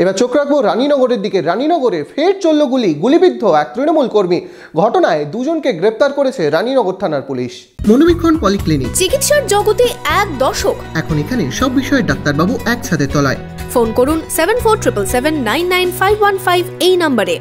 এবার চোখ রাখবো রানীনগরের দিকে। রানীনগরে ফের চলল গুলিবিদ্ধ এক তৃণমূল কর্মী। ঘটনায় দুজনকে গ্রেপ্তার করেছে রানীনগর থানার পুলিশ। মনোবীক্ষণ পলিক্লিনিক, চিকিৎসার জগতে এক দশক। এখন এখানে সব বিষয়ে ডাক্তারবাবু এক ছাদের তলায়। ফোন করুন 7477799515 এই নম্বরে।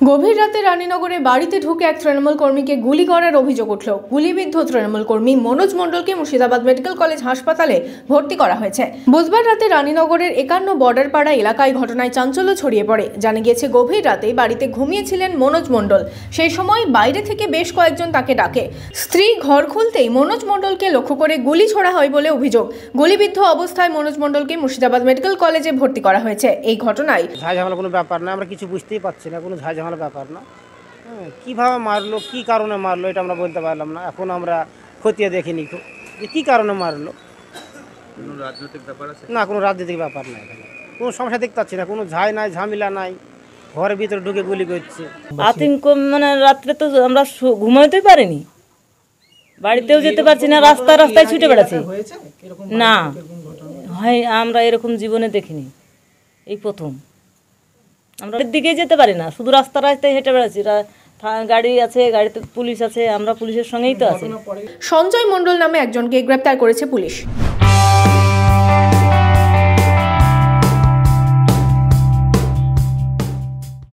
গভীর রাতে রানীনগরে বাড়িতে ঢুকে এক তৃণমূল কর্মীকে গুলি করার অভিযোগ উঠল। গুলিবিদ্ধ তৃণমূল কর্মী মনোজ মণ্ডলকে মুর্শিদাবাদ মেডিকেল কলেজ হাসপাতালে ভর্তি করা হয়েছে। বুধবার রাতে রানীনগরের 51 বর্ডারপাড়া এলাকায় ঘটনায় চাঞ্চল্য ছড়িয়ে পড়ে। জানা গিয়েছে, গভীর রাতে বাড়িতে ঘুমিয়েছিলেন মনোজ মণ্ডল। সেই সময় বাইরে থেকে বেশ কয়েকজন তাকে ডাকে। স্ত্রী ঘর খুলতেই মনোজ মণ্ডলকে লক্ষ্য করে গুলি ছোড়া হয় বলে অভিযোগ। গুলিবিদ্ধ অবস্থায় মনোজ মণ্ডলকে মুর্শিদাবাদ মেডিকেল কলেজে ভর্তি করা হয়েছে। এই ঘটনায় ঝামেলা কোনো ব্যাপার না, আমরা কিছু বুঝতেই পারছি না, কোনো ঝামেলা ব্যাপার না। কীভাবে মারলো, কী কারণে মারলো এটা আমরা বলতে পারলাম না। এখন আমরা খতিয়ে দেখিনি যে কী কারণে মারলো। কোনো রাজনৈতিক ব্যাপার আছে না, কোনো রাজনৈতিক ব্যাপার না, এখানে কোনো সমস্যা দেখতে পাচ্ছি না, কোনো নাই, ঝামেলা নাই। ঘরের ভিতরে ঢুকে গুলি করছে। আতঙ্ক মানে রাত্রে তো আমরা ঘুমাইতেই পারিনি, বাড়িতেও যেতে পারছি না, রাস্তায় ছুটে বেড়াচ্ছি। না হয় আমরা এরকম জীবনে দেখিনি, এই প্রথম। আমরা দিকে যেতে পারি না, শুধু রাস্তায় হেঁটে বেড়াচ্ছি। গাড়ি আছে, গাড়িতে পুলিশ আছে, আমরা পুলিশের সঙ্গেই তো আছি। সঞ্জয় মণ্ডল নামে একজনকে গ্রেপ্তার করেছে পুলিশ।